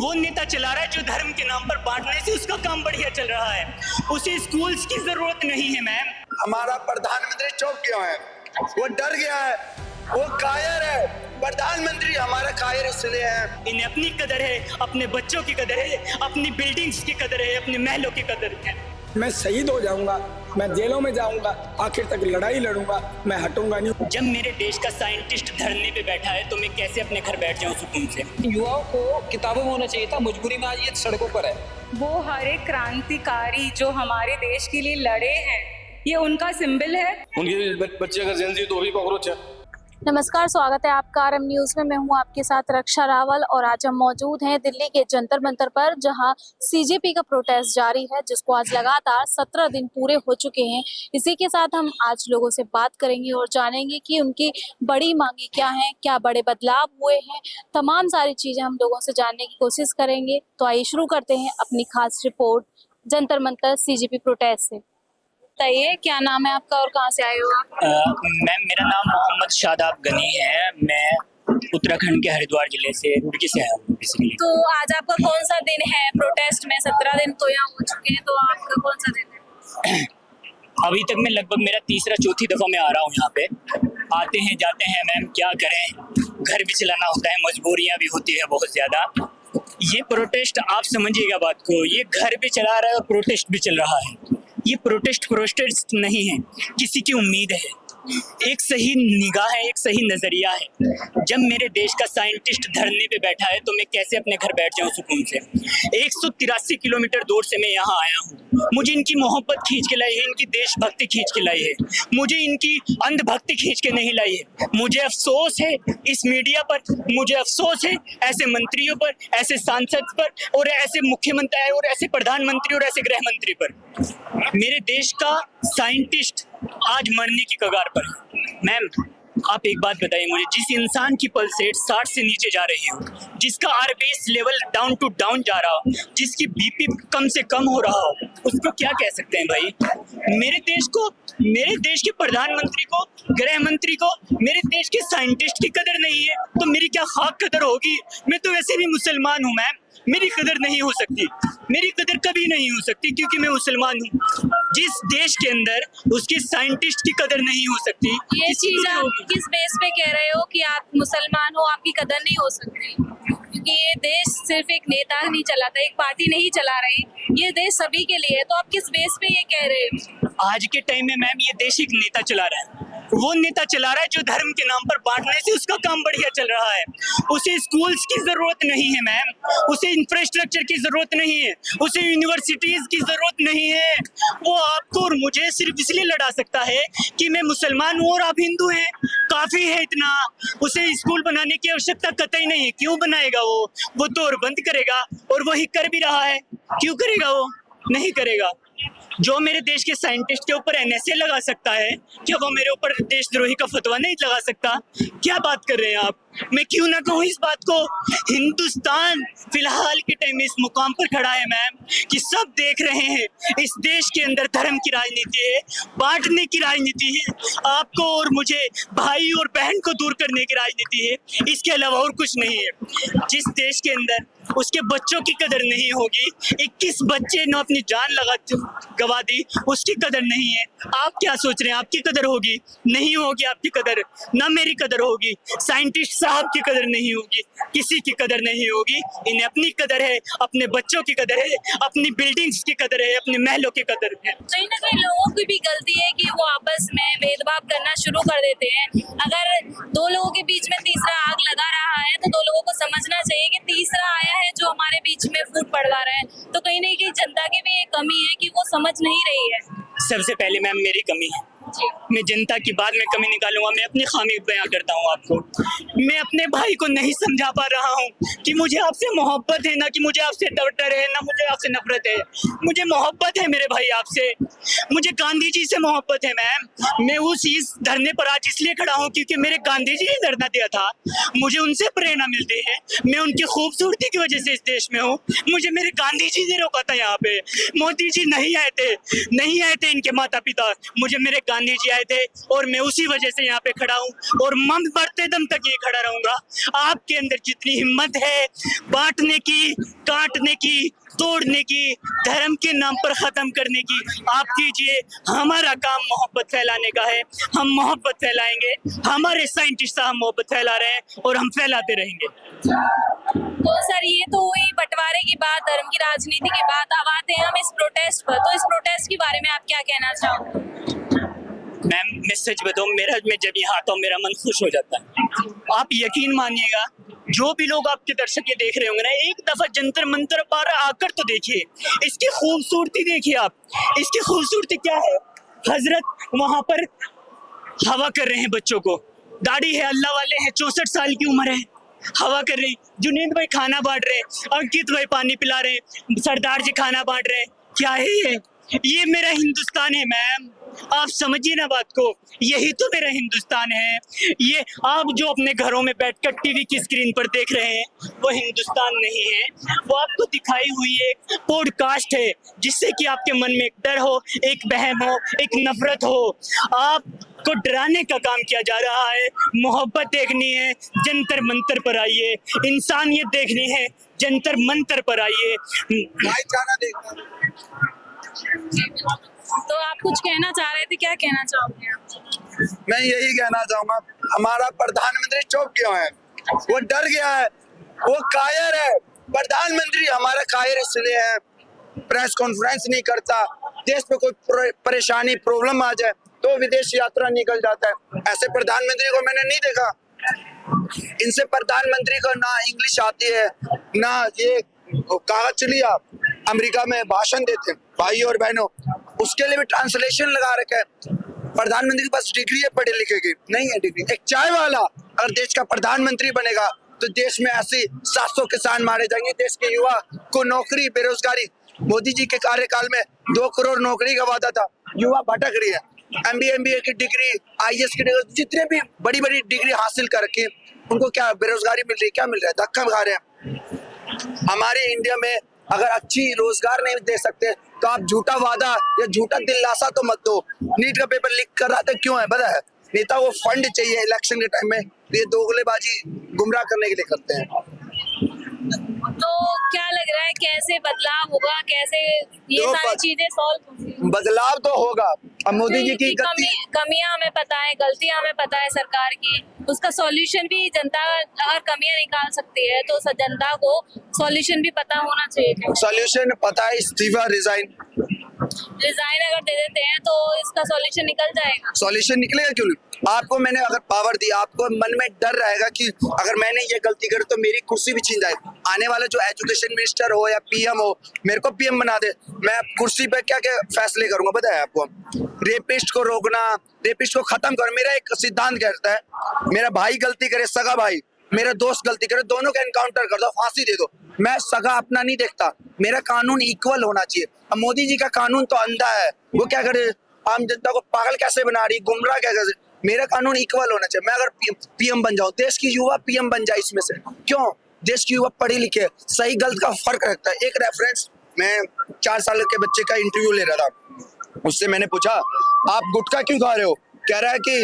वो नेता चला रहा है जो धर्म के नाम पर बांटने से उसका काम बढ़िया चल रहा है। उसे स्कूल्स की जरूरत नहीं है मैम। हमारा प्रधानमंत्री चौंक क्यों है? वो डर गया है, वो कायर है। प्रधानमंत्री हमारा कायर इसलिए है। इन्हें अपनी कदर है, अपने बच्चों की कदर है, अपनी बिल्डिंग्स की कदर है, अपने महलों की कदर है। मैं शहीद हो जाऊंगा, मैं जेलों में जाऊंगा, आखिर तक लड़ाई लड़ूंगा, मैं हटूंगा नहीं। जब मेरे देश का साइंटिस्ट धरने पे बैठा है तो मैं कैसे अपने घर बैठ जाऊं सुकून से। युवाओं को किताबों में होना चाहिए था, मजबूरी में आज ये सड़कों पर है। वो हर एक क्रांतिकारी जो हमारे देश के लिए लड़े हैं, ये उनका सिंबल है। उनके बच्चे अगर जेंजी तो भी कॉकरोच है। नमस्कार, स्वागत है आपका आरएम न्यूज में। मैं हूं आपके साथ रक्षा रावल और आज हम मौजूद हैं दिल्ली के जंतर मंतर पर, जहां सीजेपी का प्रोटेस्ट जारी है, जिसको आज लगातार 17 दिन पूरे हो चुके हैं। इसी के साथ हम आज लोगों से बात करेंगे और जानेंगे कि उनकी बड़ी मांगी क्या है, क्या बड़े बदलाव हुए हैं। तमाम सारी चीजें हम लोगों से जानने की कोशिश करेंगे। तो आइए शुरू करते हैं अपनी खास report Jantar Mantar CJP protest से। बताइए, क्या नाम है आपका और कहाँ से आए हो आप? मैम, मेरा नाम मोहम्मद शादाब गनी है। मैं उत्तराखंड के हरिद्वार जिले से, रुड़की से आया हूँ बेसिकली। तो आज आपका कौन सा दिन है प्रोटेस्ट में? 17 दिन तो यहाँ हो चुके हैं, तो आपका कौन सा दिन है? अभी तक मैं लगभग मेरा तीसरा चौथी दफा मैं आ रहा हूँ यहाँ पे। आते हैं जाते हैं मैम, क्या करें, घर भी चलाना होता है, मजबूरियाँ भी होती है बहुत ज्यादा। ये प्रोटेस्ट, आप समझिएगा बात को, ये घर भी चला रहा है और प्रोटेस्ट भी चल रहा है। ये प्रोटेस्ट नहीं है, किसी की उम्मीद है, एक सही निगाह है, एक सही नजरिया है। जब मेरे देश का साइंटिस्ट धरने पे बैठा है तो मैं कैसे अपने घर बैठ जाऊं सुकून से। 183 किलोमीटर दूर से मैं यहाँ आया हूँ। मुझे इनकी मोहब्बत खींच के लाई है, इनकी देशभक्ति खींच के लाई है, मुझे इनकी अंधभक्ति खींच के नहीं लाई है। मुझे अफसोस है इस मीडिया पर, मुझे अफसोस है ऐसे मंत्रियों पर, ऐसे सांसद पर, और ऐसे मुख्यमंत्री और ऐसे प्रधानमंत्री और ऐसे गृह मंत्री पर। मेरे देश का साइंटिस्ट आज मरने की कगार पर है। मैम, आप एक बात बताइए मुझे, जिस इंसान की पल्स रेट 60 से नीचे जा रही हो, जिसका RBS level down to down जा रहा हो, जिसकी बीपी कम से कम हो रहा हो, उसको क्या कह सकते हैं भाई? मेरे देश को, मेरे देश के प्रधानमंत्री को, गृह मंत्री को, मेरे देश के साइंटिस्ट की कदर नहीं है तो मेरी क्या खाक कदर होगी? मैं तो वैसे भी मुसलमान हूँ मैम, मेरी कदर नहीं हो सकती, मेरी कदर कभी नहीं हो सकती क्योंकि मैं मुसलमान हूँ। जिस देश के अंदर उसके साइंटिस्ट की कदर नहीं हो सकती, ये चीज आप किस बेस पे कह रहे हो कि आप मुसलमान हो, आपकी कदर नहीं हो सकती? क्योंकि ये देश सिर्फ एक नेता नहीं चलाता, एक पार्टी नहीं चला रही, ये देश सभी के लिए है। तो आप किस बेस पे ये कह रहे हो? आज के टाइम में मैम ये देश एक नेता चला रहा है, वो नेता चला रहा है जो धर्म के नाम पर बांटने से उसका काम बढ़िया चल रहा है। उसे स्कूल्स की जरूरत नहीं है मैम, उसे इंफ्रास्ट्रक्चर की जरूरत नहीं है, उसे यूनिवर्सिटीज की जरूरत नहीं है। वो आपको और मुझे सिर्फ इसलिए लड़ा सकता है कि मैं मुसलमान हूँ और आप हिंदू हैं, काफी है इतना। उसे स्कूल बनाने की आवश्यकता कतई नहीं है। क्यों बनाएगा वो तो और बंद करेगा, और वही कर भी रहा है। क्यों करेगा वो? नहीं करेगा। जो मेरे देश के साइंटिस्ट के ऊपर एनएसए लगा सकता है, क्या वो मेरे ऊपर देशद्रोही का फतवा नहीं लगा सकता? क्या बात कर रहे हैं आप? मैं क्यों ना कहूँ इस बात को। हिंदुस्तान फिलहाल के टाइम में इस मुकाम पर खड़ा है मैम कि सब देख रहे हैं इस देश के अंदर धर्म की राजनीति है, बांटने की राजनीति है, आपको और मुझे भाई और बहन को दूर करने की राजनीति है, इसके अलावा और कुछ नहीं है। जिस देश के अंदर उसके बच्चों की कदर नहीं होगी, 21 बच्चे ने अपनी जान गवा दी, उसकी कदर नहीं है। आप क्या सोच रहे हैं आपकी कदर होगी? नहीं होगी आपकी कदर, ना मेरी कदर होगी, साइंटिस्ट साहब की कदर नहीं होगी, किसी की कदर नहीं होगी। इन्हें अपनी कदर है, अपने बच्चों की कदर है, अपनी बिल्डिंग्स की कदर है, अपने महलों की कदर है। कहीं ना कहीं लोगों की भी गलती है कि वो आपस में भेदभाव करना शुरू कर देते हैं। अगर दो लोगों के बीच में तीसरा आग लगा रहा है तो दो लोगों को समझना चाहिए कि तीसरा आया है जो हमारे बीच में फूट पड़वा रहा है। तो कहीं ना कहीं जनता की भी एक कमी है कि वो समझ नहीं रही है। सबसे पहले मैम मेरी कमी है, मैं जनता की बात में कमी निकालूंगा। मैं अपनी खामी बयां करता हूँ आपको। मैं अपने भाई को नहीं समझा पा रहा हूँ कि मुझे आपसे मोहब्बत है, ना कि मुझे आपसे डर है, ना मुझे आपसे नफरत है। मुझे मोहब्बत है मेरे भाई आपसे, मुझे गांधी जी से मोहब्बत है मैम। मैं उस इस धरने पर आज इसलिए खड़ा हूँ क्योंकि मेरे गांधी जी ने धरना दिया था, मुझे उनसे प्रेरणा मिलती है। मैं उनकी खूबसूरती की वजह से इस देश में हूँ। मुझे मेरे गांधी जी ने रोका था यहाँ पे, मोदी जी नहीं आए थे इनके माता पिता, मुझे मेरे गांधी गांधी जी आए थे और मैं उसी वजह से यहाँ पे खड़ा हूँ और मन बढ़ते दम तक ये खड़ा रहूंगा। आपके अंदर जितनी हिम्मत है बांटने की, काटने की, तोड़ने की, धर्म के नाम पर खत्म करने की, आप कीजिए। हमारा काम मोहब्बत फैलाने का है, हम मोहब्बत फैलाएंगे। हमारे साइंटिस्ट साहब मोहब्बत फैला रहे हैं और हम फैलाते रहेंगे। तो सर ये तो हुई बंटवारे की बात, धर्म की राजनीति की बात। अब आते हैं हम इस प्रोटेस्ट पर। तो इस प्रोटेस्ट के बारे में आप क्या कहना चाहोगे? मैं सच बताऊं, मैं जब यहाँ आता हूँ मेरा मन खुश हो जाता है। आप यकीन मानिएगा, जो भी लोग आपके दर्शक ये देख रहे होंगे ना, एक दफा जंतर मंतर पर आकर तो देखिए, इसकी खूबसूरती देखिए आप। इसकी खूबसूरती क्या है? हजरत वहां पर हवा कर रहे हैं बच्चों को, दाढ़ी है, अल्लाह वाले हैं, 64 साल की उम्र है, हवा कर रहे हैं। जुनेद भाई खाना बांट रहे हैं, अंकित भाई पानी पिला रहे हैं, सरदार जी खाना बांट रहे हैं। क्या है ये मेरा हिंदुस्तान है मैम, आप समझिए ना बात को। यही तो मेरा हिंदुस्तान है। ये आप जो अपने घरों में बैठकर टीवी की स्क्रीन पर देख रहे हैं वो हिंदुस्तान नहीं है, वो आपको दिखाई हुई एक पॉडकास्ट है जिससे कि आपके मन में एक डर हो, एक बहम हो, एक नफरत हो। आपको डराने का काम किया जा रहा है। मोहब्बत देखनी है, जंतर मंतर पर आइए। इंसानियत देखनी है, जंतर मंतर पर आइए। भाईचारा देखना। तो आप कुछ कहना चाह रहे थे, क्या कहना चाहोगे आप? मैं यही कहना चाहूंगा, हमारा प्रधानमंत्री चौंक गया है, वो डर गया है, वो कायर है। प्रधानमंत्री हमारा कायर इसलिए है, प्रेस कॉन्फ्रेंस नहीं करता, देश में कोई परेशानी प्रॉब्लम आ जाए तो विदेश यात्रा निकल जाता है। ऐसे प्रधानमंत्री को मैंने नहीं देखा। इनसे प्रधानमंत्री को ना इंग्लिश आती है, ना ये कहा चलिए आप अमेरिका में भाषण देते हैं भाई और बहनों, उसके लिए भी ट्रांसलेशन लगा रखा है। प्रधानमंत्री के पास डिग्री है पढ़े लिखे की? नहीं है डिग्री। एक चाय वाला अगर देश का प्रधानमंत्री बनेगा तो देश में ऐसे 700 किसान मारे जाएंगे, देश के युवा को नौकरी, बेरोजगारी। मोदी जी के कार्यकाल में 2 करोड़ नौकरी का वादा था, युवा भटक रही है। MBA की डिग्री, IAS की डिग्री, जितने भी बड़ी बड़ी डिग्री हासिल करके उनको क्या बेरोजगारी मिल रही है? क्या मिल रहा है? धक्का खा रहे हैं। हमारे इंडिया में अगर अच्छी रोजगार नहीं दे सकते तो आप झूठा वादा या झूठा दिलासा तो मत दो। नीट का पेपर लीक कर रहा था, क्यों है पता है? नेता वो फंड चाहिए इलेक्शन के टाइम में, ये दोगलेबाजी गुमराह करने के लिए करते हैं। तो क्या लग रहा है, कैसे बदलाव होगा, कैसे ये सारी चीजें सॉल्व होंगी? बदलाव तो होगा। अब मोदी जी की कमियां हमें पता है, गलतियां हमें पता है सरकार की, उसका सॉल्यूशन भी जनता अगर कमियां निकाल सकती है तो जनता को सॉल्यूशन भी पता होना चाहिए। सॉल्यूशन पता है, इस्तीफा, रिजाइन अगर दे देते हैं तो इसका सॉल्यूशन निकल जाएगा। सॉल्यूशन निकलेगा क्यों नहीं? आपको मैंने अगर पावर दी, आपको मन में डर रहेगा कि अगर मैंने ये गलती करी तो मेरी कुर्सी भी छीन जाए। आने वाला जो एजुकेशन मिनिस्टर हो या PM हो, मेरे को PM बना दे, मैं कुर्सी पे क्या क्या फैसले करूंगा पता है आपको? रेपिस्ट को रोकना, रेपिस्ट को खत्म करो। मेरा एक सिद्धांत कहता है, मेरा भाई गलती करे, सगा भाई, मेरा दोस्त गलती करे, दोनों का एनकाउंटर कर दो, फांसी दे दो। मैं सगा अपना नहीं देखता, मेरा कानून इक्वल होना चाहिए। अब मोदी जी का कानून तो अंधा है, वो क्या करे, आम जनता को पागल कैसे बना रही, गुमराह कैसे। मेरा कानून इक्वल होना चाहिए। मैं अगर PM बन जाऊं, देश की युवा PM बन जाए इसमें से। क्यों? देश की युवा पढ़ी लिखे, सही गलत का फर्क रखता है। एक रेफरेंस, मैं 4 साल के बच्चे का इंटरव्यू ले रहा था, उससे मैंने पूछा आप गुटखा क्यों खा रहे हो? कह रहा है कि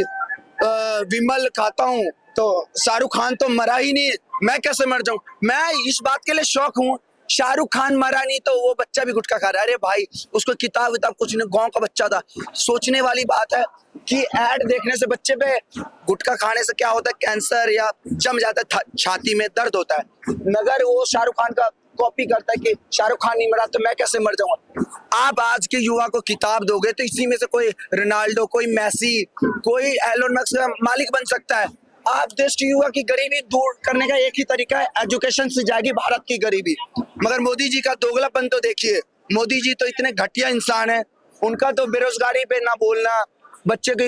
विमल खाता हूँ तो शाहरुख खान तो मरा ही नहीं, मैं कैसे मर जाऊं? मैं इस बात के लिए शौक हूँ, शाहरुख खान मरा नहीं तो वो बच्चा भी गुटखा खा रहा है। अरे भाई, उसको किताब कुछ नहीं, गांव का बच्चा था। सोचने वाली बात है कि ऐड देखने से बच्चे पे, गुटखा खाने से क्या होता है, कैंसर या जम जाता है, छाती में दर्द होता है। मगर वो शाहरुख खान का कॉपी करता है कि शाहरुख खान नहीं मरा तो मैं कैसे मर जाऊंगा। आप आज के युवा को किताब दोगे तो इसी में से कोई रोनाल्डो, कोई मैसी, कोई एलोन मस्क का मालिक बन सकता है। आप देश के युवा की गरीबी दूर करने का एक ही तरीका है, एजुकेशन से जाएगी भारत की गरीबी। मगर मोदी जी का दोगलापन तो देखिए, मोदी जी तो इतने घटिया इंसान है, उनका तो बेरोजगारी पे ना बोलना, बच्चे के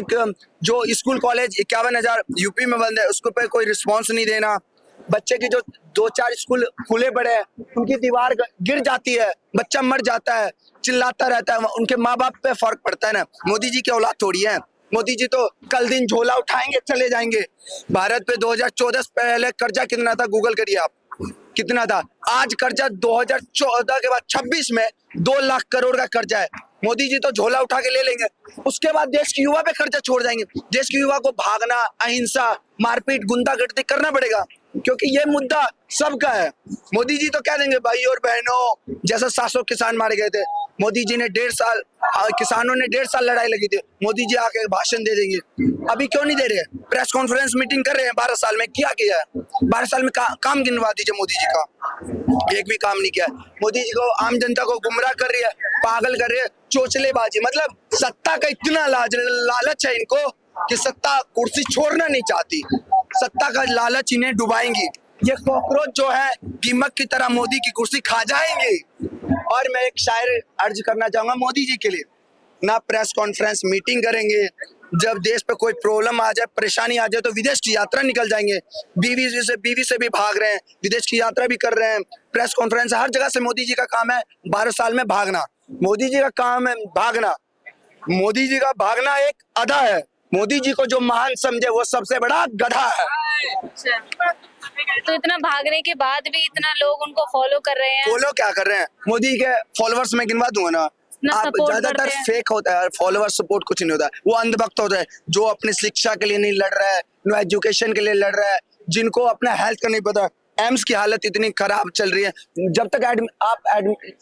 जो स्कूल कॉलेज 51,000 यूपी में बंद है उसको पे कोई रिस्पॉन्स नहीं देना, बच्चे की जो 2-4 स्कूल खुले पड़े हैं उनकी दीवार गिर जाती है, बच्चा मर जाता है, चिल्लाता रहता है, उनके माँ बाप पे फर्क पड़ता है ना। मोदी जी की औलाद थोड़ी है, मोदी जी तो कल दिन झोला उठाएंगे चले जाएंगे। भारत पे 2014 से पहले कर्जा कितना था, गूगल करिए आप, कितना था। आज कर्जा 2014 के बाद 26 में 2 लाख करोड़ का कर्जा है। मोदी जी तो झोला उठा के ले लेंगे, उसके बाद देश की युवा पे खर्चा छोड़ जाएंगे। देश की युवा को भागना, अहिंसा, मारपीट, गुंडागर्दी करना पड़ेगा, क्योंकि ये मुद्दा सबका है। मोदी जी तो कह देंगे भाई और बहनों, जैसे 700 किसान मारे गए थे, मोदी जी ने 1.5 साल, किसानों ने 1.5 साल लड़ाई लगी थी, मोदी जी आके भाषण दे देंगे। अभी क्यों नहीं दे रहे? प्रेस कॉन्फ्रेंस मीटिंग कर रहे हैं। 12 साल में क्या किया है? 12 साल में काम गिनवा दीजिए मोदी जी का, एक भी काम नहीं किया। मोदी जी को, आम जनता को गुमराह कर रही है, पागल कर रही है, चोचलेबाजी। मतलब सत्ता का इतना लालच है इनको कि सत्ता कुर्सी छोड़ना नहीं चाहती, सत्ता का लालच इन्हें डुबाएंगी। ये कॉकरोच जो है कीमत की तरह मोदी की कुर्सी खा जाएंगे। और मैं एक शायर अर्ज करना चाहूंगा मोदी जी के लिए, ना प्रेस कॉन्फ्रेंस मीटिंग करेंगे, जब देश पे कोई प्रॉब्लम आ जाए, परेशानी आ जाए तो विदेश की यात्रा निकल जाएंगे। बीवी से भी भाग रहे हैं, विदेश की यात्रा भी कर रहे हैं, प्रेस कॉन्फ्रेंस हर जगह से। मोदी जी का काम है 12 साल में भागना, मोदी जी का काम है भागना। मोदी जी का भागना एक अदा है। मोदी जी को जो महान समझे वो सबसे बड़ा गधा है। तो इतना भागने के बाद भी इतना लोग उनको फॉलो कर रहे हैं। फॉलो क्या कर रहे हैं? मोदी के फॉलोअर्स में गिनवा दूंगा ना, आप ज्यादातर फेक होता है, फॉलोअर सपोर्ट कुछ नहीं होता है। वो अंधभक्त होता है जो अपनी शिक्षा के लिए नहीं लड़ रहा है, नो एजुकेशन के लिए लड़ रहा है, जिनको अपना हेल्थ का नहीं पता। एम्स की हालत इतनी खराब चल रही है, जब तक आप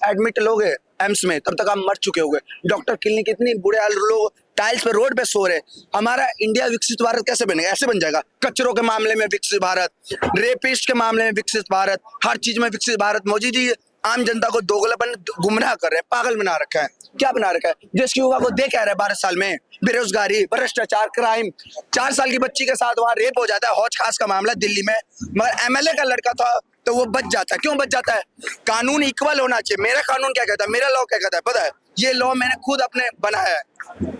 एडमिट लोगे एम्स में तब तक आप मर चुके होगे। डॉक्टर क्लिनिक इतनी बुरे हाल, लोग टाइल्स पे रोड पे सो रहे। हमारा इंडिया विकसित भारत कैसे बनेगा? ऐसे बन जाएगा। कचरों के मामले में विकसित भारत, रेपिस्ट के मामले में विकसित भारत, हर चीज में विकसित भारत। मोदी जी आम जनता को दोगलापन, गुमराह कर रहे हैं, पागल बना रखा है। क्या बना रखा है? देश की युवा को दे क्या रहा है 12 साल में? बेरोजगारी, भ्रष्टाचार, क्राइम। 4 साल की बच्ची के साथ वहां रेप हो जाता है, हौज खास का मामला दिल्ली में, मगर एमएलए का लड़का था तो वो बच जाता है। क्यों बच जाता है? कानून इक्वल होना चाहिए। मेरा कानून क्या कहता है, मेरा लॉ क्या कहता है पता है? ये लॉ मैंने खुद अपने बनाया है।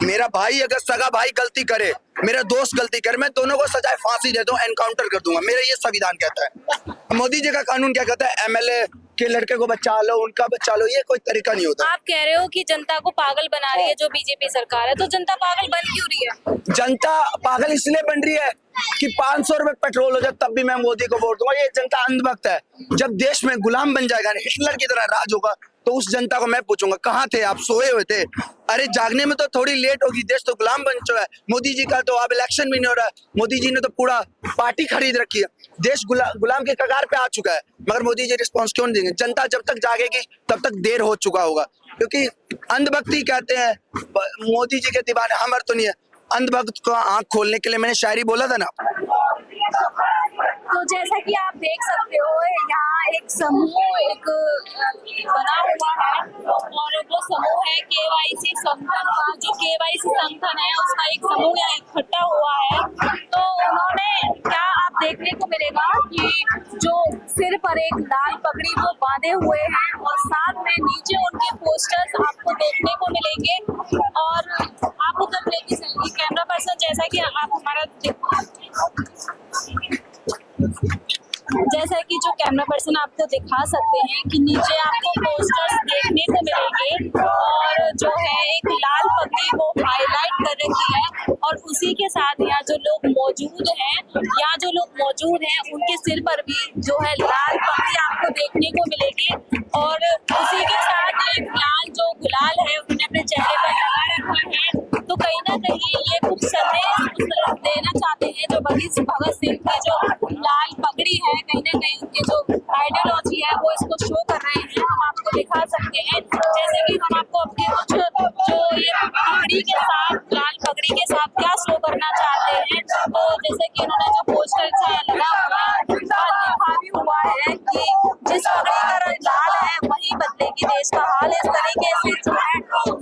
मेरा भाई अगर सगा भाई गलती करे, मेरा दोस्त गलती करे, मैं दोनों को सजाए फांसी दे दूं, एनकाउंटर कर दूंगा। मेरा ये संविधान कहता है। मोदी जी का कानून क्या कहता है? एमएलए के लड़के को बचा लो, उनका बचा लो। ये कोई तरीका नहीं होता। आप कह रहे हो कि जनता को पागल बना रही है जो बीजेपी सरकार है, तो जनता पागल बन क्यों रही है? जनता पागल इसलिए बन रही है कि 500 रुपए पेट्रोल हो जाए तब भी मैं मोदी को वोट दूंगा। ये जनता अंधभक्त है। जब देश में गुलाम बन जाएगा, हिटलर की तरह राज होगा, तो उस जनता को मैं पूछूंगा कहाँ थे आप? सोए हुए थे? अरे जागने में तो थोड़ी लेट होगी, देश तो गुलाम बन चुका है। मोदी जी का तो अब इलेक्शन भी नहीं हो रहा है, मोदी जी ने तो पूरा पार्टी खरीद रखी है। देश गुलाम के कगार पे आ चुका है, मगर मोदी जी रिस्पॉन्स क्यों नहीं देंगे? जनता जब तक जागेगी तब तक देर हो चुका होगा, क्योंकि अंधभक्ति कहते हैं मोदी जी के दीवाने। हमर तो नहीं है। अंधभक्त को आंख खोलने के लिए मैंने शायरी बोला था ना। तो जैसा कि आप देख सकते हो, यहाँ एक समूह एक बना हुआ है, और वो समूह है केवाईसी संगठन का। जो केवाईसी संगठन है उसका एक समूह यहाँ इकट्ठा हुआ है। तो उन्होंने क्या आप देखने को मिलेगा कि जो सिर पर एक लाल पगड़ी वो बांधे हुए हैं, और साथ में नीचे उनके पोस्टर्स आपको देखने को मिलेंगे। और आप उधर लेके चलिए कैमरा पर्सन, जैसा कि आप हमारा जैसा कि जो कैमरा पर्सन आपको दिखा सकते हैं कि नीचे आपको पोस्टर्स देखने को मिलेंगे, और जो है एक लाल पगड़ी वो हाईलाइट कर रखी है। और उसी के साथ यहाँ जो लोग मौजूद हैं उनके सिर पर भी जो है लाल पगड़ी आपको देखने को मिलेगी। और उसी के साथ एक लाल जो गुलाल है उन्होंने अपने चेहरे पर लगा रखा है। तो कहीं ना कहीं ये कुछ संदेश देना चाहते हैं। जो भगत सिंह की जो लाल पगड़ी है, कहीं ना कहीं उनके जो आइडियोलॉजी है वो इसको शो कर रहे हैं। हम आपको दिखा सकते हैं, जैसे कि हम आपको अपने कुछ जो ये पगड़ी के साथ, लाल पगड़ी के साथ क्या शो करना चाहते हैं। तो जैसे कि उन्होंने जो पोस्टर लगा हुआ है लिखा भी हुआ है कि जिस पगड़ी का रंग लाल है वही बदलेगी देश का हाल। इस तरीके से जो है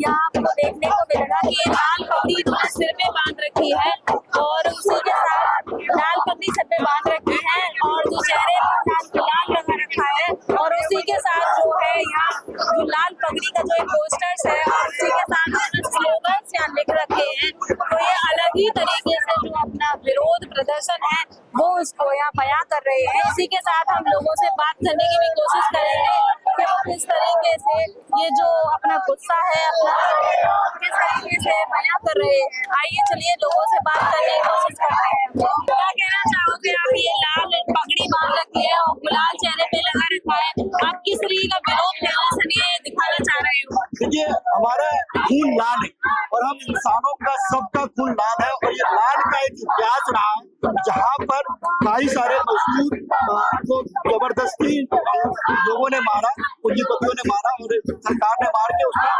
यहाँ आपको देखने को मिलेगा कि ये लाल पगड़ी इन्होंने सिर पे बांध रखी है, और उसी के साथ लाल पगड़ी सिर पे बांध रखी है, और जो चेहरे पर गुलाल लगा रखा है। और उसी के साथ जो है यहाँ जो लाल पगड़ी का जो पोस्टर्स है, और उसी के साथ उन्होंने स्लोगन्स यहाँ लिख रखे हैं। तो ये अलग ही तरीके से जो अपना विरोध प्रदर्शन है वो उसको यहाँ बयां कर रहे हैं। इसी के साथ हम लोगों से बात करने की भी कोशिश करेंगे कि वो किस तरीके से ये जो अपना गुस्सा है अपना किस तरीके से बयां कर रहे हैं। आइए चलिए लोगों से बात करने की कोशिश करते हैं। क्या कहना चाहोगे आप? ये लाल पगड़ी बांध रखी है और गुलाल चेहरे पे लगा रखा है, आप किस तरीके का विरोध प्रदर्शन ये दिखाना चाह रहे हो? देखिए, हमारा पूंजीपतियों ने मारा और सरकार ने मार के उसका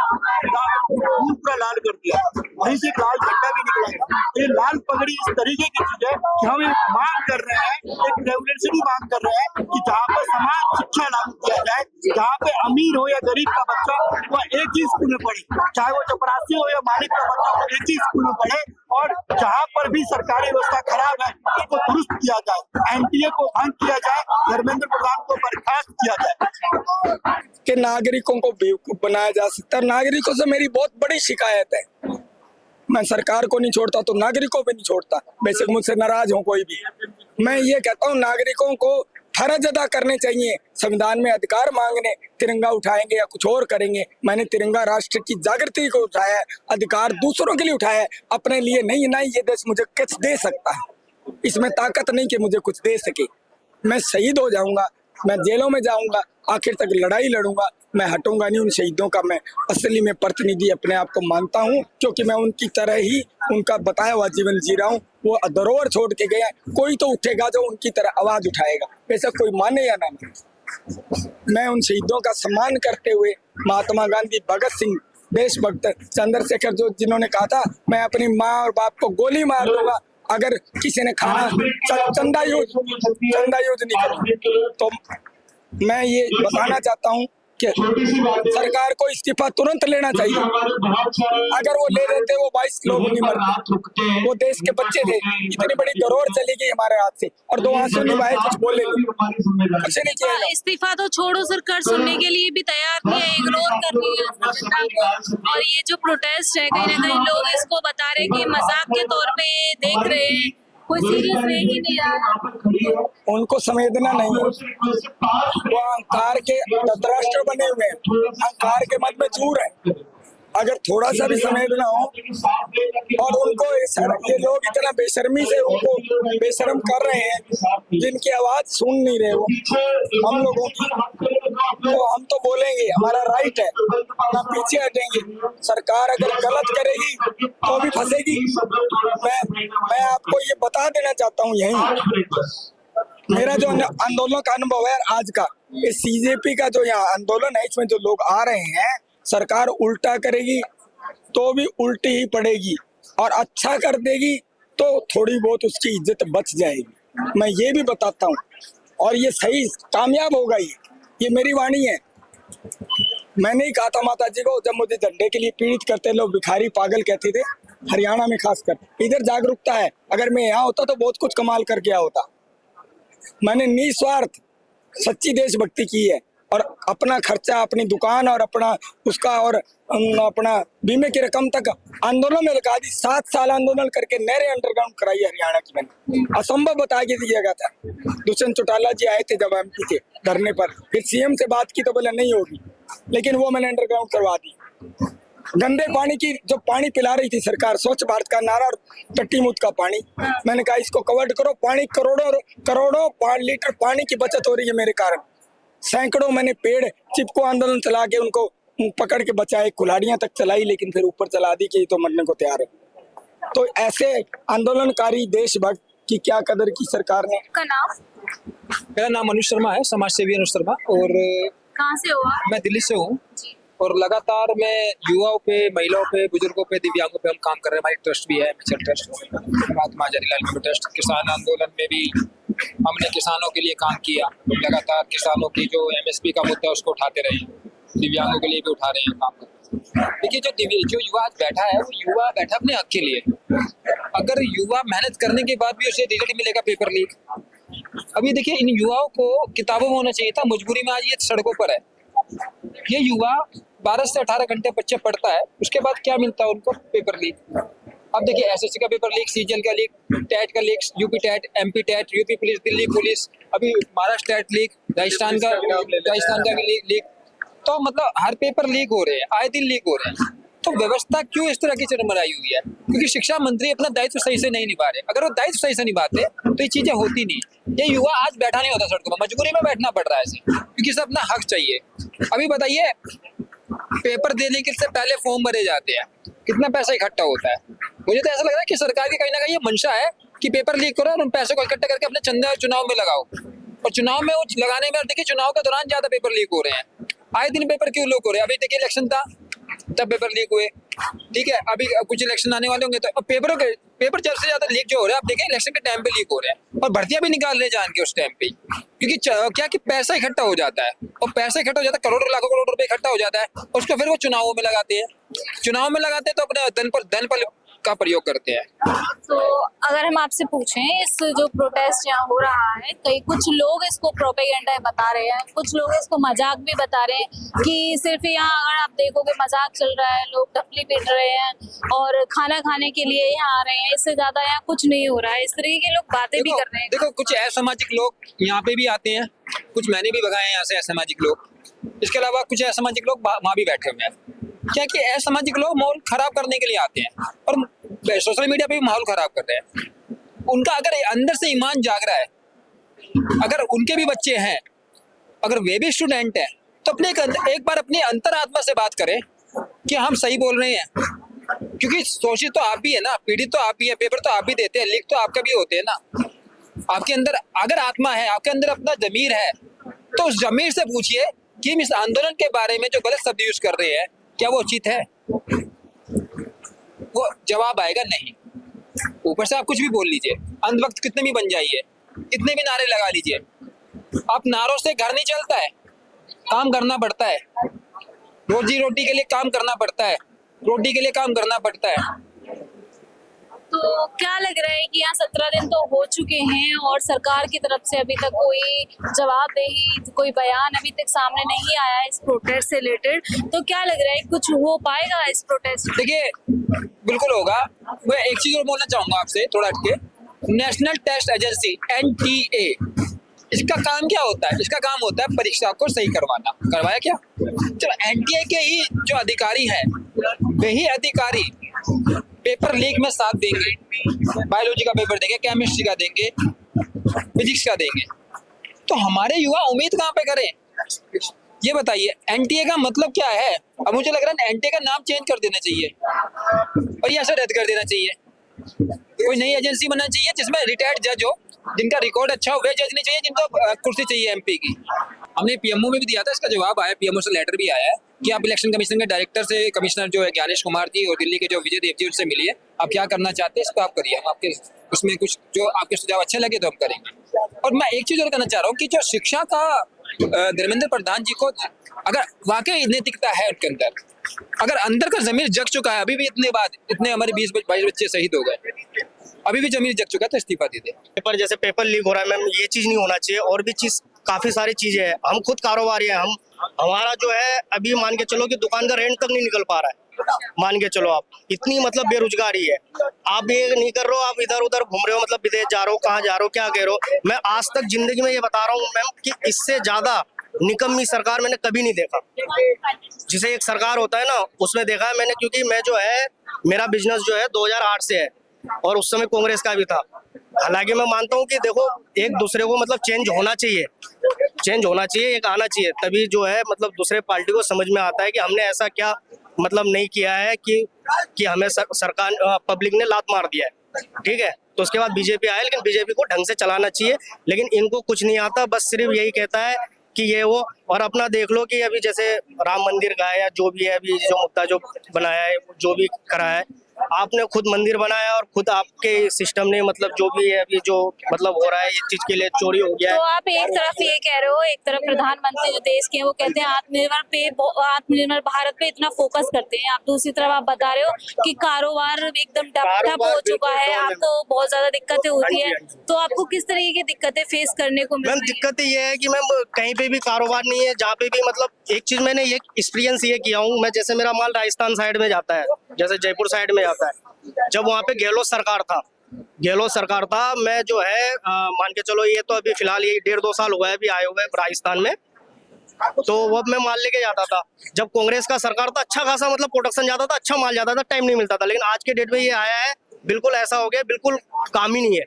खून पूरा लाल कर दिया। वहीं से एक लाल झंडा भी निकला था। ये लाल पगड़ी इस तरीके की चीज है कि हम एक मांग कर रहे हैं, एक रेवोल्यूशनरी मांग कर रहे हैं कि जहाँ पे समान शिक्षा लागू किया जाए, जहाँ पे अमीर हो या गरीब का बच्चा वह एक ही स्कूल में पढ़े, चाहे वो चपरासी हो या मालिक का बच्चा वो एक ही स्कूल में पढ़े, और जहाँ पर भी सरकारी व्यवस्था खराब है उसको दुरुस्त किया जाए, एनटीए को भंग किया जाए, धर्मेंद्र प्रधान को बर्खास्त किया जाए। कि नागरिकों को बेवकूफ बनाया जा सकता है। नागरिकों से मेरी बहुत बड़ी शिकायत है। मैं सरकार को नहीं छोड़ता तो नागरिकों पे नहीं छोड़ता, बेशक मुझसे नाराज हो कोई भी। मैं ये कहता हूँ नागरिकों को फर्ज अदा करने चाहिए। संविधान में अधिकार मांगने, तिरंगा उठाएंगे या कुछ और करेंगे। मैंने तिरंगा राष्ट्र की जागृति को उठाया है, अधिकार दूसरों के लिए उठाया है, अपने लिए नहीं। ना ये देश मुझे कुछ दे सकता है, इसमें ताकत नहीं कि मुझे कुछ दे सके। मैं शहीद हो जाऊंगा, मैं जेलों में जाऊंगा, आखिर तक लड़ाई लड़ूंगा, मैं हटूंगा नहीं। उन शहीदों का मैं असली में प्रतिनिधि अपने आप को मानता हूं, क्योंकि मैं उनकी तरह ही उनका बताया हुआ जीवन जी रहा हूं। वो धरोहर छोड़ के गए, कोई तो उठेगा जो उनकी तरह आवाज उठाएगा, वैसा कोई माने या ना माने। मैं उन शहीदों का सम्मान करते हुए महात्मा गांधी, भगत सिंह, देशभक्त चंद्रशेखर, जो जिन्होंने कहा था मैं अपनी माँ और बाप को गोली मार दूंगा अगर किसी ने खाना चंदा यूज नहीं करूँ, तो मैं ये बताना चाहता हूँ कि सरकार को इस्तीफा तुरंत लेना चाहिए। अगर वो ले लेते वो 22 लोग नहीं मरते। वो देश के बच्चे थे, इतनी बड़ी धरोहर चली गई हमारे हाथ से, और 2 आंसू निभाए, कुछ बोले कुछ नहीं किया। इस्तीफा तो छोड़ो, सरकार सुनने के लिए भी तैयार नहीं है, इग्नोर कर रही है जनता को। और ये जो प्रोटेस्ट है, कहीं ना कहीं लोग इसको बता रहे कि मजाक के तौर पे देख रहे हैं, कोई सीरियस नहीं रहा। उनको संवेदना नहीं है, वो अहंकार के धृतराष्ट्र बने हुए हैं, अहंकार के मत में चूर है। अगर थोड़ा सा भी संवेदना हो, और उनको ये लोग इतना बेशर्मी से उनको बेशर्म कर रहे हैं, जिनकी आवाज सुन नहीं रहे वो हम लोगों की, तो हम तो बोलेंगे, हमारा राइट है, ना पीछे हटेंगे। सरकार अगर गलत करेगी तो भी फंसेगी। मैं आपको ये बता देना चाहता हूँ, यही मेरा जो आंदोलन का अनुभव है आज का, ये सीजेपी का जो यहाँ आंदोलन है, इसमें जो लोग आ रहे हैं, सरकार उल्टा करेगी तो भी उल्टी ही पड़ेगी, और अच्छा कर देगी तो थोड़ी बहुत उसकी इज्जत बच जाएगी। मैं ये भी बताता हूँ, और ये सही कामयाब होगा। ये मेरी वाणी है। मैंने ही कहा था माता जी को, जब मुझे झंडे के लिए पीड़ित करते लोग भिखारी पागल कहते थे, हरियाणा में खासकर। इधर जागरूकता है, अगर मैं यहाँ होता तो बहुत कुछ कमाल करके आया होता। मैंने निस्वार्थ सच्ची देशभक्ति की है, और अपना खर्चा, अपनी दुकान और अपना उसका और अपना बीमे की रकम तक आंदोलन में लगा दी। 7 साल आंदोलन करके नहरें अंडरग्राउंड कराई हरियाणा की मैंने। असंभव बता के दिया गया था। दुष्यंत चौटाला जी आए थे जब एमपी थे धरने पर, फिर सीएम से बात की तो बोला नहीं होगी, लेकिन वो मैंने अंडरग्राउंड करवा दी। गंदे पानी की जो पानी पिला रही थी सरकार, स्वच्छ भारत का नारा और टट्टी मुद का पानी, मैंने कहा इसको कवर्ड करो। पानी करोड़ों लीटर पानी की बचत हो रही है मेरे कारण। सैकड़ों मैंने पेड़ चिपको आंदोलन चला के उनको पकड़ के बचाए, कुल्हाड़ियां तक चलाई, लेकिन फिर ऊपर चला दी कि तो मरने को तैयार है। तो ऐसे आंदोलनकारी देशभक्त की क्या कदर की सरकार ने। का नाम? मेरा नाम अनुज शर्मा है, समाज सेवी अनुज शर्मा। और कहाँ से हो आप? मैं दिल्ली से हूँ, और लगातार मैं युवाओं पे, महिलाओं पे, बुजुर्गों पे, दिव्यांगों पे हम काम कर रहे हैं। हमारी ट्रस्ट भी है, मिचल ट्रस्ट, महात्मा जवाहरलाल नेहरू ट्रस्ट। किसान आंदोलन में भी हमने किसानों के लिए काम किया, लगातार किसानों की जो एमएसपी का मुद्दा है उसको उठाते रहे, दिव्यांगों के लिए भी उठा रहे हैं काम। देखिए जो युवा आज बैठा है, वो युवा बैठा अपने हक के लिए। अगर युवा मेहनत करने के बाद भी उसे रिजल्ट मिलेगा पेपर लीक। अभी देखिए, इन युवाओं को किताबों में होना चाहिए था, मजबूरी में आज ये सड़कों पर है। ये युवा 12 से 18 घंटे बच्चे पढ़ता है, उसके बाद क्या मिलता है उनको? Paper leak. अब देखिए, एसएससी का पेपर लीक, सीजीएल का लीक, टेट का leak, UP TET, MP TET, UP police, Delhi police, अभी महाराष्ट्र टेट लीक, राजस्थान का भी लीक। तो मतलब हर पेपर लीक हो रहे हैं, आए दिन लीक हो रहे हैं। तो व्यवस्था क्यों इस तरह की चरमराई हुई है? क्योंकि शिक्षा मंत्री अपना दायित्व सही से नहीं निभा रहे। अगर वो दायित्व सही से निभाते तो ये चीजें होती नहीं। ये युवा आज बैठा नहीं होता सड़कों पर, मजबूरी में बैठना पड़ रहा है इसे, क्योंकि इसे अपना हक चाहिए। अभी बताइए, पेपर देने के से पहले फॉर्म भरे जाते हैं, कितना पैसा इकट्ठा होता है। मुझे तो ऐसा लग रहा है कि सरकार की कहीं ना कहीं ये मंशा है कि पेपर लीक करो और उन पैसों को इकट्ठा करके अपने चंदा चुनाव में लगाओ। और चुनाव में वो लगाने में, देखिए चुनाव के दौरान ज्यादा पेपर लीक हो रहे हैं। आए दिन पेपर क्यों लीक हो रहे हैं? अभी देखिए इलेक्शन था तब पेपर लीक हुए, ठीक है, अभी कुछ इलेक्शन आने वाले होंगे तो अब पेपर जल्द से ज्यादा लीक जो हो रहा है, आप देखिए इलेक्शन के टाइम पे लीक हो रहे हैं और भर्तियां भी निकाल रहे जान के उस टाइम पे, क्योंकि क्या कि पैसा इकट्ठा हो जाता है और पैसा इकट्ठा हो जाता है, करोड़ों लाखों करोड़ रुपए इकट्ठा हो जाता है, उसको फिर वो चुनावों में लगाते हैं, तो अपने धन पर का प्रयोग करते हैं। तो अगर हम आपसे पूछें, इस जो प्रोटेस्ट यहाँ हो रहा है, कई कुछ लोग इसको प्रोपेगेंडा बता रहे हैं, कुछ लोग इसको मजाक भी बता रहे हैं कि सिर्फ यहाँ अगर आप देखोगे मजाक चल रहा है, लोग ढपली पीट रहे हैं और खाना खाने के लिए यहाँ आ रहे हैं, इससे ज्यादा यहाँ कुछ नहीं हो रहा है, इस तरीके के लोग बातें भी कर रहे हैं। देखो कुछ असामाजिक लोग यहाँ पे भी आते हैं, कुछ मैंने भी भगाए हैं यहाँ से असामाजिक लोग, इसके अलावा कुछ असामाजिक लोग वहाँ भी बैठे हुए हैं। क्या कि असामाजिक लोग माहौल खराब करने के लिए आते हैं और सोशल मीडिया पे भी माहौल खराब कर रहे हैं। उनका अगर अंदर से ईमान जाग रहा है, अगर उनके भी बच्चे हैं, अगर वे भी स्टूडेंट हैं, तो अपने एक बार अपनी अंतरात्मा से बात करें कि हम सही बोल रहे हैं, क्योंकि सोची तो आप भी है ना, पीढ़ी तो आप भी है, पेपर तो आप भी देते हैं, लीक तो आपका भी होते हैं ना। आपके अंदर अगर आत्मा है, आपके अंदर अपना जमीर है, तो उस जमीर से पूछिए कि हम इस आंदोलन के बारे में जो गलत शब्द यूज कर रहे हैं क्या वो उचित है? वो जवाब आएगा नहीं। ऊपर से आप कुछ भी बोल लीजिए, अंधभक्त कितने भी बन जाइए, कितने भी नारे लगा लीजिए, आप नारों से घर नहीं चलता है, काम करना पड़ता है, रोजी रोटी के लिए काम करना पड़ता है, रोटी के लिए काम करना पड़ता है। तो क्या लग रहा है कि यहाँ 17 दिन तो हो चुके हैं और सरकार की तरफ से अभी तक कोई जवाबदेही, कोई बयान अभी तक सामने नहीं आया है इस प्रोटेस्ट से रिलेटेड, तो क्या लग रहा है कुछ हो पाएगा इस प्रोटेस्ट? देखिए बिल्कुल होगा। मैं एक चीज और बोलना चाहूंगा आपसे थोड़ा हटके, नेशनल टेस्ट एजेंसी NTA, इसका काम क्या होता है? इसका काम होता है परीक्षा को सही करवाना। करवाया क्या? चलो NTA के ही जो अधिकारी है, वही अधिकारी पेपर लीक में साथ देंगे, बायोलॉजी का पेपर देंगे, केमिस्ट्री का देंगे, फिजिक्स का देंगे, तो हमारे युवा उम्मीद कहाँ पे करें? ये बताइए, NTA का मतलब क्या है? अब मुझे लग रहा है NTA का नाम चेंज कर देना चाहिए और ये ऐसा रद्द कर देना चाहिए। कोई नई एजेंसी बनना चाहिए जिसमें रिटायर्ड जज हो, जिनका रिकॉर्ड अच्छा हो, वे जज नहीं चाहिए जिनको कुर्सी चाहिए MP की। हमने PMO में भी दिया था, इसका जवाब आया, PMO से लेटर भी आया है कि आप इलेक्शन कमीशन के डायरेक्टर से, कमिश्नर जो है ज्ञानेश कुमार जी और दिल्ली के जो विजय देव जी, उनसे मिलिए, आप क्या करना चाहते हैं इसको आप करिए, हम आपके उसमें कुछ जो आपके सुझाव अच्छे लगे तो हम करेंगे। और मैं एक चीज और कहना चाह रहा हूँ कि जो शिक्षा का धर्मेंद्र प्रधान जी को अगर वाकई नैतिकता है उनके अंदर, अगर अंदर का जमीर जग चुका है, अभी भी इतने हमारे 20-22 बच्चे शहीद हो गए, अभी भी जमीर जग चुका है, तो इस्तीफा दे दे। पेपर जैसे पेपर लीक हो रहा है मैम, ये चीज नहीं होना चाहिए। और भी चीज काफी सारी चीजें हैं, हम खुद कारोबारी हैं, हमारा जो है अभी मान के चलो कि दुकान का रेंट तक नहीं निकल पा रहा है, मान के चलो आप, इतनी मतलब बेरोजगारी है। आप ये नहीं कर रहे हो, आप इधर उधर घूम रहे हो, मतलब विदेश जा रहे हो, कहाँ जा रहे हो, क्या कह रहे हो। मैं आज तक जिंदगी में ये बता रहा हूँ मैम कि इससे ज्यादा निकम्मी सरकार मैंने कभी नहीं देखा। जिसे एक सरकार होता है ना, उसमें देखा है मैंने, क्योंकि मैं जो है मेरा बिजनेस जो है 2008 से है और उस समय कांग्रेस का भी था। हालांकि मैं मानता हूँ कि देखो एक दूसरे को मतलब चेंज होना चाहिए, एक आना चाहिए, तभी जो है मतलब दूसरे पार्टी को समझ में आता है कि हमने ऐसा क्या मतलब नहीं किया है कि हमें सरकार पब्लिक ने लात मार दिया है, ठीक है। तो उसके बाद बीजेपी आया, लेकिन बीजेपी को ढंग से चलाना चाहिए, लेकिन इनको कुछ नहीं आता, बस सिर्फ यही कहता है कि ये वो। और अपना देख लो कि अभी जैसे राम मंदिर का है या जो भी है, अभी जो मुद्दा जो बनाया है, जो भी करा है, आपने खुद मंदिर बनाया और खुद आपके सिस्टम ने मतलब जो भी है अभी जो मतलब हो रहा है इस चीज के लिए चोरी हो गया है। तो आप एक तरफ ये कह रहे हो, एक तरफ प्रधानमंत्री जो देश के हैं वो कहते हैं आत्मनिर्भर भारत पे इतना फोकस करते हैं, आप दूसरी तरफ आप बता रहे हो कि कारोबार एकदम ठप हो चुका है, आपको बहुत ज्यादा दिक्कतें होती है, तो आपको किस तरीके की दिक्कतें फेस करने को मिल रही है? मैम दिक्कत ये है कि मैम कहीं पे भी कारोबार नहीं है, जहाँ पे भी मतलब एक चीज मैंने ये एक्सपीरियंस ये किया हूँ, मैं जैसे मेरा माल राजस्थान साइड में जाता है, जैसे जयपुर साइड में जाता है, जब वहाँ पे गहलोत सरकार था, मैं जो है मान के चलो ये तो अभी फिलहाल ये 1.5-2 साल हुआ है अभी आए हुए राजस्थान में, तो वो मैं माल लेके जाता था। जब कांग्रेस का सरकार था अच्छा खासा मतलब प्रोडक्शन जाता था, अच्छा माल जाता था, टाइम नहीं मिलता था, लेकिन आज के डेट में ये आया है बिल्कुल ऐसा हो गया, बिल्कुल काम ही नहीं है।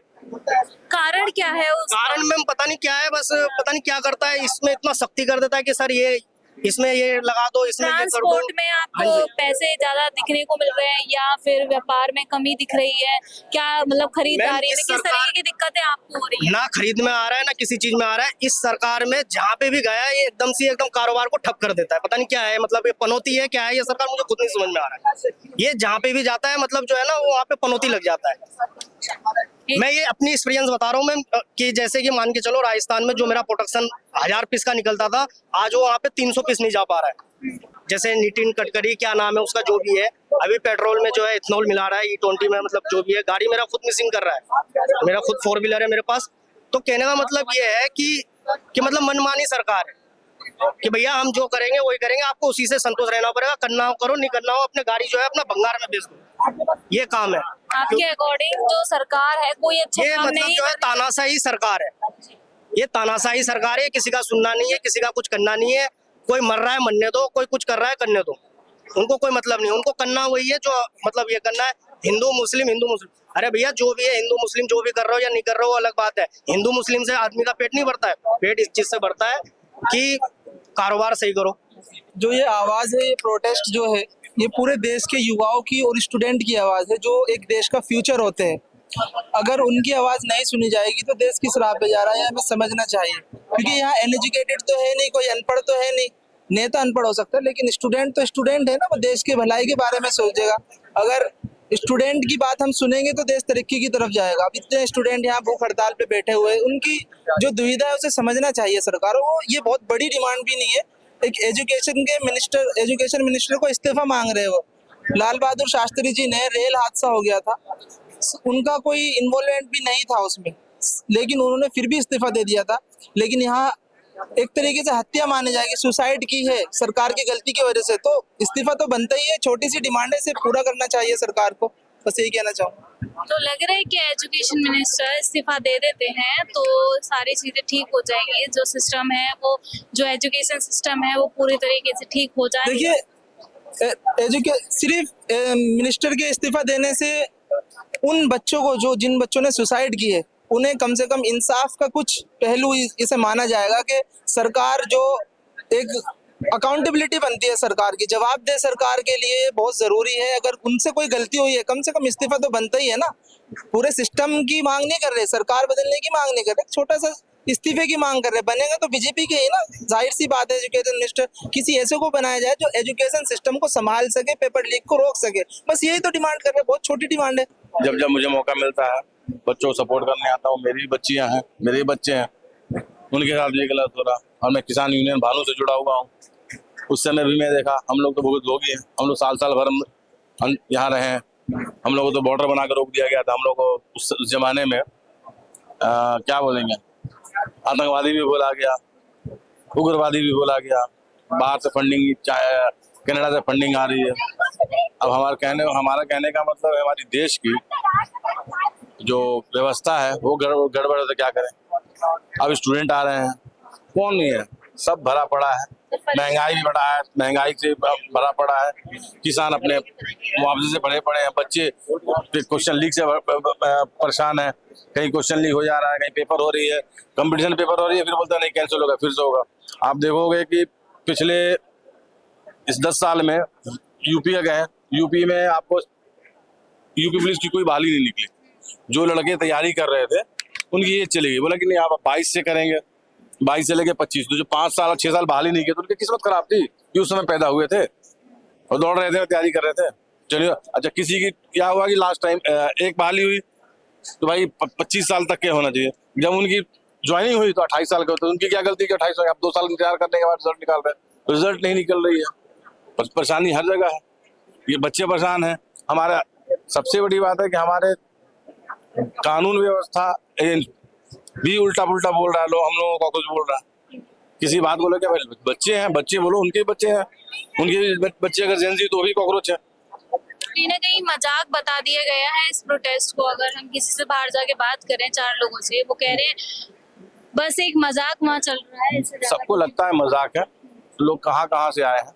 कारण क्या है उसका? कारण मैम पता नहीं क्या है, बस पता नहीं क्या करता है, इसमें इतना सख्ती कर देता है कि सर ये इसमें ये लगा दो, इसमें ये कर दो। ट्रांसपोर्ट में हाँ आपको जी। पैसे ज्यादा दिखने को मिल रहे हैं या फिर व्यापार में कमी दिख रही है? क्या मतलब खरीदारी में इस किस तरीके की दिक्कतें आपको हो रही है? ना खरीद में आ रहा है ना किसी चीज में आ रहा है। इस सरकार में जहाँ पे भी गया है ये एकदम कारोबार को ठप कर देता है। पता नहीं क्या है, मतलब ये पनौती है क्या है ये सरकार, मुझे खुद नहीं समझ में आ रहा है। ये जहाँ पे भी जाता है मतलब जो है ना वो वहाँ पे पनौती लग जाता है। मैं ये अपनी एक्सपीरियंस बता रहा हूँ मैं कि जैसे कि मान के चलो राजस्थान में जो मेरा प्रोडक्शन 1000 पीस का निकलता था, आज वो वहाँ पे 300 पीस नहीं जा पा रहा है। जैसे नितिन गडकरी क्या नाम है उसका, जो भी है, अभी पेट्रोल में जो है इथेनॉल मिला रहा है E20 में, मतलब जो भी है, गाड़ी मेरा खुद मिसिंग कर रहा है। मेरा खुद 4 व्हीलर है मेरे पास। तो कहने का मतलब ये है कि मतलब मनमानी सरकार है कि भैया हम जो करेंगे वही करेंगे, आपको उसी से संतोष रहना पड़ेगा, करना हो करो, नहीं करना हो अपने गाड़ी जो है अपना भंगार में बेच दो, ये काम है। आपके अकॉर्डिंग जो सरकार है कोई अच्छा ये काम मतलब नहीं जो है तानाशाही सरकार है, ये तानाशाही सरकार है। किसी का सुनना नहीं है, किसी का कुछ करना नहीं है। कोई मर रहा है मरने दो, कोई कुछ कर रहा है करने दो, उनको कोई मतलब नहीं। उनको करना वही है जो मतलब ये करना है, हिंदू मुस्लिम। अरे भैया जो भी है हिंदू मुस्लिम जो भी कर रहे हो या नहीं कर रहे हो अलग बात है। हिंदू मुस्लिम से आदमी का पेट नहीं भरता है, पेट इस चीज से भरता है कि कारोबार सही करो। जो ये आवाज है, ये प्रोटेस्ट जो है, ये पूरे देश के युवाओं की और स्टूडेंट की आवाज है जो एक देश का फ्यूचर होते हैं। अगर उनकी आवाज नहीं सुनी जाएगी तो देश किस राह पे जा रहा है हमें समझना चाहिए। क्योंकि यहाँ अनएजुकेटेड तो है नहीं, कोई अनपढ़ तो है नहीं। नेता अनपढ़ हो सकता है लेकिन स्टूडेंट तो स्टूडेंट है ना, वो देश के भलाई के बारे में सोचेगा। अगर स्टूडेंट की बात हम सुनेंगे तो देश तरक्की की तरफ जाएगा। अब इतने स्टूडेंट यहाँ भूख हड़ताल पे बैठे हुए हैं, उनकी जो दुविधा है उसे समझना चाहिए सरकार को। ये बहुत बड़ी डिमांड भी नहीं है। एक एजुकेशन मिनिस्टर को इस्तीफा मांग रहे हो। लाल बहादुर शास्त्री जी ने, रेल हादसा हो गया था, उनका कोई इन्वॉल्वमेंट भी नहीं था उसमें, लेकिन उन्होंने फिर भी इस्तीफा दे दिया था। लेकिन यहाँ एक तरीके से हत्या मानी जाएगी, सुसाइड की है सरकार की गलती की वजह से, तो इस्तीफा तो बनता ही है। छोटी सी डिमांड है, इसे पूरा करना चाहिए सरकार को, बस यही कहना चाहूँगा। तो लग रहा है कि एजुकेशन मिनिस्टर इस्तीफा दे देते हैं तो सारी चीजें ठीक हो जाएंगी। जो सिस्टम है वो, जो एजुकेशन सिस्टम है वो पूरी तरीके से ठीक हो जाएगा। देखिए सिर्फ मिनिस्टर के इस्तीफा देने से उन बच्चों को जिन बच्चों ने सुसाइड की है उन्हें कम से कम इंसाफ का कुछ पहलू इसे माना जाएगा कि सरकार जो एक अकाउंटेबिलिटी बनती है सरकार की, जवाब दे सरकार के लिए बहुत जरूरी है। अगर उनसे कोई गलती हुई है कम से कम इस्तीफा तो बनता ही है ना। पूरे सिस्टम की मांग नहीं कर रहे, सरकार बदलने की मांग नहीं कर रहे, छोटा सा इस्तीफे की मांग कर रहे। बनेगा तो बीजेपी के ही ना, जाहिर सी बात है। एजुकेशन मिनिस्टर किसी ऐसे को बनाया जाए जो एजुकेशन सिस्टम को संभाल सके, पेपर लीक को रोक सके, बस यही तो डिमांड कर रहे हैं। बहुत छोटी डिमांड है। जब मुझे मौका मिलता है बच्चों को सपोर्ट करने आता हूँ। मेरी भी बच्चियाँ हैं, मेरे भी बच्चे हैं, उनके साथ भी गलत हो रहा। और मैं किसान यूनियन भानु से जुड़ा हुआ हूँ। उस समय भी मैं देखा, हम लोग तो बहुत लोग ही हैं, हम लोग साल भर हम यहाँ रहे हैं। हम लोग को तो बॉर्डर बना कर रोक दिया गया था। हम लोग को उस जमाने में क्या बोलेंगे, आतंकवादी भी बोला गया, उग्रवादी भी बोला गया। बाहर से फंडिंग, कनाडा से फंडिंग आ रही है। अब हमारा कहने का मतलब है हमारी देश की जो व्यवस्था है वो गड़बड़ है तो क्या करें। अब स्टूडेंट आ रहे हैं, कौन नहीं है, सब भरा पड़ा है। महंगाई भी बढ़ा है, महंगाई से भरा पड़ा है। किसान अपने मुआवजे से भरे पड़े हैं। बच्चे क्वेश्चन लीक से परेशान है। कहीं क्वेश्चन लीक हो जा रहा है, कहीं पेपर हो रही है, कंपटीशन पेपर हो रही है, फिर बोलते हैं नहीं कैंसिल होगा, फिर से होगा। आप देखोगे कि पिछले इस 10 साल में यूपी गए, यूपी में आपको यूपी पुलिस की कोई बहाली नहीं निकली। जो लड़के तैयारी कर रहे थे उनकी एज चली गई, बोला कि नहीं आप 22 से करेंगे, 22 से लेके 25। तो जो 5 साल 6 साल बहाली नहीं किए तो उनकी किस्मत खराब थी कि उस समय पैदा हुए थे और दौड़ रहे थे, तैयारी कर रहे थे। चलिए अच्छा, किसी की क्या हुआ कि लास्ट टाइम एक बहाली हुई तो भाई 25 साल तक के होना चाहिए। जब उनकी ज्वाइनिंग हुई तो 28 साल के होते, उनकी क्या गलती कि 28 साल, अब 2 साल इंतजार करने के बाद रिजल्ट निकाल रहे हैं, रिजल्ट नहीं निकल रही है। परेशानी हर जगह है, ये बच्चे परेशान हैं। हमारा सबसे बड़ी बात है कि हमारे कानून व्यवस्था भी उल्टा पुल्टा बोल रहा है। लोग हम लोगों को कुछ बोल रहा है, किसी बात बोलो क्या, भाई बच्चे हैं, बच्चे बोलो, उनके बच्चे हैं, उनके बच्चे अगर जेंजी तो भी कॉकरोच है। कहीं ना कहीं मजाक बता दिया गया है इस प्रोटेस्ट को। अगर हम किसी से बाहर जाके बात करें 4 लोगों से, वो कह रहे हैं बस एक मजाक वहाँ चल रहा है। सबको लगता है मजाक है। लोग कहाँ से आए हैं,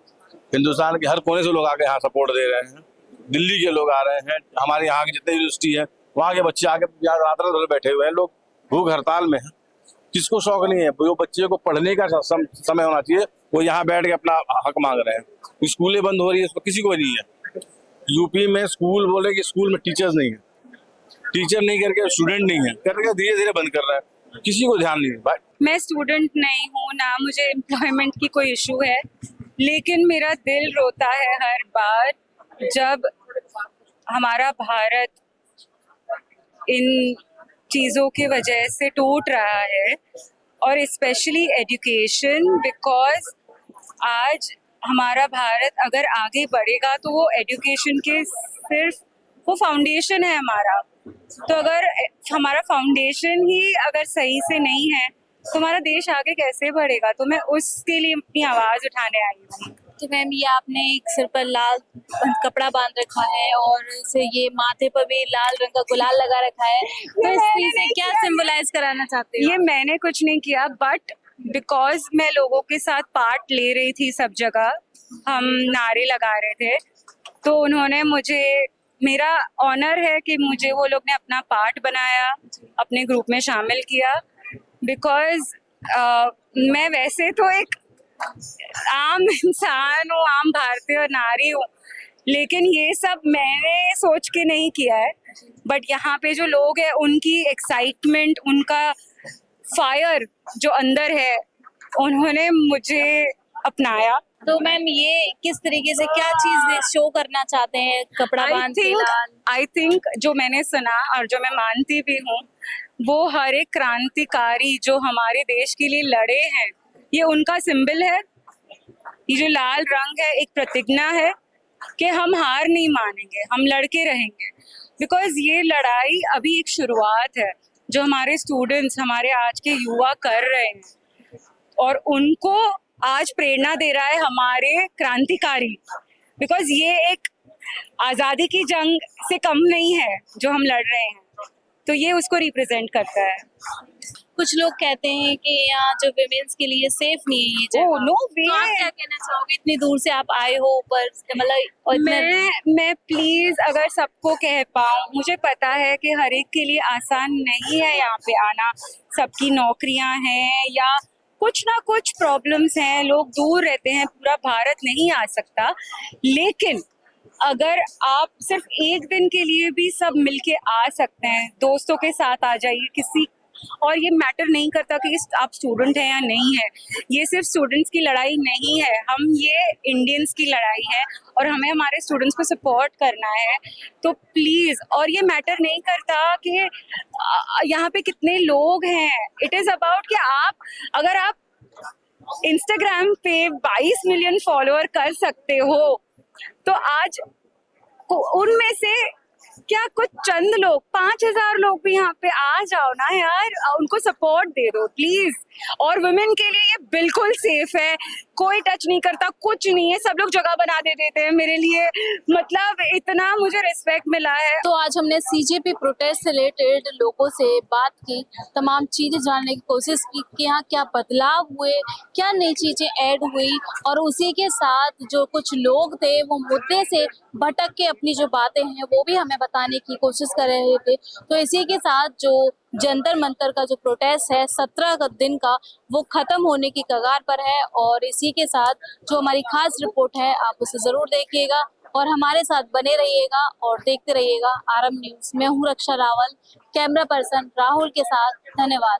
हिंदुस्तान के हर कोने से लोग आके यहाँ सपोर्ट दे रहे हैं। दिल्ली के लोग आ रहे हैं, हमारे यहाँ की जितनी यूनिवर्सिटी है वहाँ के बच्चे आके रात बैठे हुए हैं। लोग भूख हड़ताल में हैं, किसको शौक नहीं है। वो बच्चे को पढ़ने का समय होना चाहिए, वो यहाँ बैठ के अपना हक मांग रहे हैं। स्कूलें बंद हो रही है, इसमें किसी को नहीं है। यूपी में स्कूल बोले कि स्कूल में टीचर्स नहीं है, टीचर नहीं करके स्टूडेंट नहीं है, करके धीरे धीरे बंद कर रहा है, किसी को ध्यान नहीं है भाई। मैं स्टूडेंट नहीं हूँ ना, मुझे एम्प्लॉयमेंट की कोई इशू है, लेकिन मेरा दिल रोता है हर बार जब हमारा भारत इन चीज़ों की वजह से टूट रहा है, और स्पेशली एजुकेशन, बिकॉज आज हमारा भारत अगर आगे बढ़ेगा तो वो एजुकेशन के सिर्फ वो फाउंडेशन है हमारा। तो अगर हमारा फाउंडेशन ही अगर सही से नहीं है तो हमारा देश आगे कैसे बढ़ेगा? तो मैं उसके लिए अपनी आवाज़ उठाने आई हूँ। तो मैम ये आपने एक सिर पर लाल कपड़ा बांध रखा है और इसे ये माथे पर भी लाल रंग का गुलाल लगा रखा है, तो इस चीज से क्या सिंबलाइज कराना चाहते हो? ये मैंने कुछ नहीं किया, बट बिकॉज मैं लोगों के साथ पार्ट ले रही थी, सब जगह हम नारे लगा रहे थे, तो उन्होंने मुझे, मेरा ऑनर है कि मुझे वो लोग ने अपना पार्ट बनाया, अपने ग्रुप में शामिल किया। बिकॉज मैं वैसे तो एक आम इंसान हूँ, आम भारतीय नारी हूँ, लेकिन ये सब मैंने सोच के नहीं किया है, बट यहाँ पे जो लोग हैं उनकी एक्साइटमेंट, उनका फायर जो अंदर है, उन्होंने मुझे अपनाया। तो मैम ये किस तरीके से क्या चीज शो करना चाहते हैं कपड़ा बांध के लाल? आई थिंक जो मैंने सुना और जो मैं मानती भी हूँ, वो हर एक क्रांतिकारी जो हमारे देश के लिए लड़े हैं, ये उनका सिंबल है। ये जो लाल रंग है एक प्रतिज्ञा है कि हम हार नहीं मानेंगे, हम लड़के रहेंगे। बिकॉज ये लड़ाई अभी एक शुरुआत है जो हमारे स्टूडेंट्स, हमारे आज के युवा कर रहे हैं, और उनको आज प्रेरणा दे रहा है हमारे क्रांतिकारी। बिकॉज ये एक आज़ादी की जंग से कम नहीं है जो हम लड़ रहे हैं, तो ये उसको रिप्रेजेंट करता है। कुछ लोग कहते हैं कि यहाँ जो विमेंस के लिए सेफ नहीं है ये जगह। नो वे। तो आप क्या कहना चाहोगे, इतनी दूर से आप आए हो ऊपर, मतलब और मैं प्लीज अगर सबको कह पाऊँ, मुझे पता है कि हर एक के लिए आसान नहीं है यहाँ पे आना, सबकी नौकरियां हैं या कुछ ना कुछ प्रॉब्लम्स हैं, लोग दूर रहते हैं, पूरा भारत नहीं आ सकता, लेकिन अगर आप सिर्फ एक दिन के लिए भी सब मिलके आ सकते हैं, दोस्तों के साथ आ जाइए किसी, और ये मैटर नहीं करता कि आप स्टूडेंट हैं या नहीं है, ये सिर्फ स्टूडेंट्स की लड़ाई नहीं है, हम ये इंडियंस की लड़ाई है और हमें हमारे स्टूडेंट्स को सपोर्ट करना है। तो प्लीज़, और ये मैटर नहीं करता कि यहाँ पे कितने लोग हैं, इट इज़ अबाउट कि अगर आप इंस्टाग्राम पे 22 मिलियन फॉलोअर कर सकते हो, तो आज उनमें से क्या कुछ चंद लोग, 5000 लोग भी यहाँ पे आ जाओ ना यार, उनको सपोर्ट दे दो प्लीज। और वुमेन के लिए ये बिल्कुल सेफ है, कोई टच नहीं करता, कुछ नहीं है, सब लोग जगह बना दे देते हैं मेरे लिए, मतलब इतना मुझे रिस्पेक्ट मिला है। तो आज हमने सीजेपी प्रोटेस्ट से रिलेटेड लोगों से बात की, तमाम चीजें जानने की कोशिश की कि यहाँ क्या बदलाव हुए, क्या नई चीजें ऐड हुई, और उसी के साथ जो कुछ लोग थे वो मुद्दे से भटक के अपनी जो बातें हैं वो भी हमें बताने की कोशिश कर रहे थे। तो इसी के साथ जो जंतर मंतर का जो प्रोटेस्ट है 17 दिन का, वो खत्म होने की कगार पर है, और इसी के साथ जो हमारी खास रिपोर्ट है आप उसे जरूर देखिएगा और हमारे साथ बने रहिएगा और देखते रहिएगा RM न्यूज। मैं हूँ रक्षा रावल, कैमरा पर्सन राहुल के साथ। धन्यवाद।